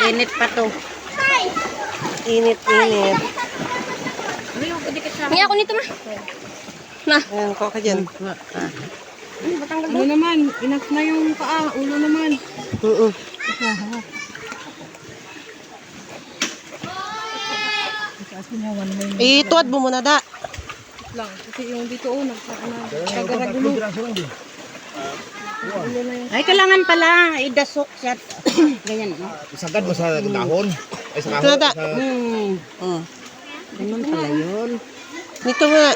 Init pa to. Init. Ngayon ako nito ma. Na. Ayan, kuha ka dyan. Ano naman, enough na yung paa, ulo naman. Ituad mo muna da. Lang, kasi yung dito nagkagaragulo. Ay, kailangan pala idasok siya. Ganyan, no? Isagad mo sa dahon. Ay, sa Ito na da. Ganun pala yun. Dito nga.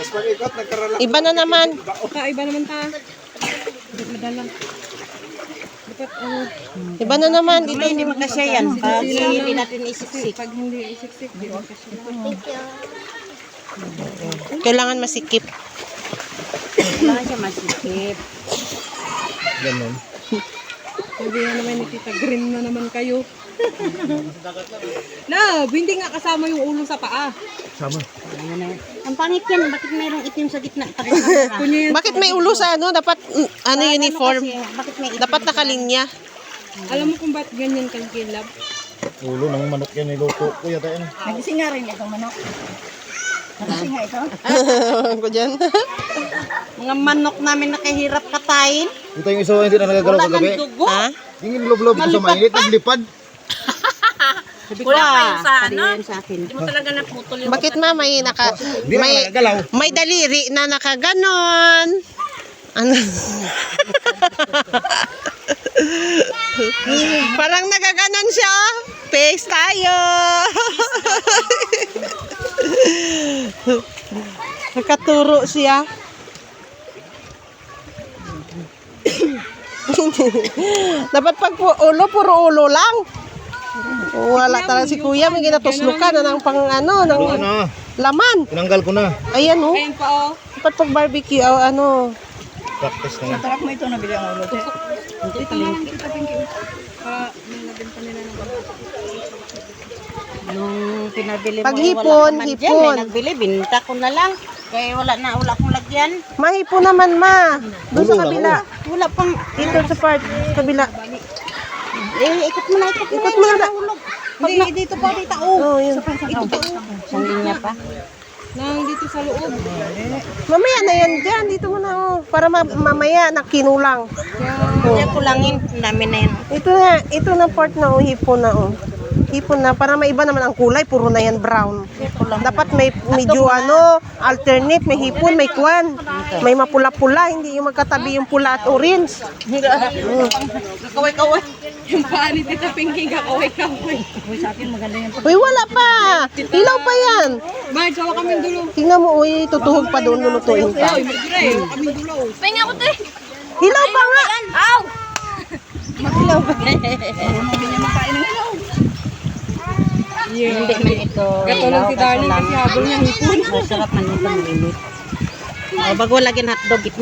Iba na naman. Iba naman ta. Madala. Dapat, Iba na naman. Dito. May hindi magkasya yan. Pag hindi natin isiksik. pag hindi isiksik, di ba kasi. Kailangan masikip. Kailangan siya masikip. Ganun. Sabi na naman ni Tita, green na naman kayo. No, hindi nga kasama yung ulo sa paa. Sama. Ang pangit yan. Bakit mayroong itim sa gitna? Kunya yan. Bakit may ulo sa ano? Dapat uniform. Bakit may itim? Dapat nakalinya. Alam mo kung ba't ganyan kang kilab? Ulo ng manok yan, niluto. Kuya tayo na. Nagising nga rin itong manok. Nagising nga ito. Ko dyan. Mga manok namin nakahirap katayin. Ito yung isa hindi na nagagalaw Wala kagabi. nang dugo. Ha? Yung nilob-lob ito sa mainit, naglipad. Sabi ko, wala kayo sa ano? Sa akin. Hindi mo talaga naputol yung... Bakit ma may Hindi na nagagalaw. may daliri na nakaganon? Ano? Parang nagaganon siya. Face tayo. Nakaturo siya. Dapat pag ulo, puro ulo lang. Wala talaga si kuya, may ginatuslukan na ng pang ano, ng Ano na, laman. tinanggal ko na. Ayan oh. Ayun pa oh. Dapat pag barbecue, ano. Practice na. Sarap mo ito nabili ang ulo. Dito lang, Tita Pinky. Nung nabenta nila ng babae. Nung pinabili mo, Pag eh, hipon, wala ka man dyan. hipon. May nagbili, binta ko na lang. Kaya wala akong lagyan. Mahipo naman ma. Doon sa Ulo lang, kabila. Wala pang... Dito sa part, kabila. ikot mo na. Ikot mo na da. Hindi, dito pa, dito. Oh, yun. Isang linya pa. Nang dito sa loob. Mamaya na yan dyan. Dito mo na oh. Para mamaya nakinulang. Kaya kulangin. Ang dami na yan. Ito na part na oh. Hipon na oh. Hipon na. Para maiba naman ang kulay. Puro na yan brown. Dapat may medyo ano, alternate. May hipon, may kwan. May mapula-pula. Hindi yung magkatabi yung pula at orange. Kaway-kaway. Yung paa ni Tita Pinky, kakaway-kaway. Sa akin maganda yan. Uy, wala pa. Hilaw pa yan. Bakit sawa kami dulo? Tingnan mo, uy, tutuhog pa doon, lulutuin pa. Ay, magdira eh. Kami dulo. Pahinga ko, te. Hilaw pa nga. Aw! Hilaw pa. Yeah. Hindi man ito. Gatulong si Darling kasi habol niya hipon. Masarap man ito, malimit. Bago lagyan hotdog,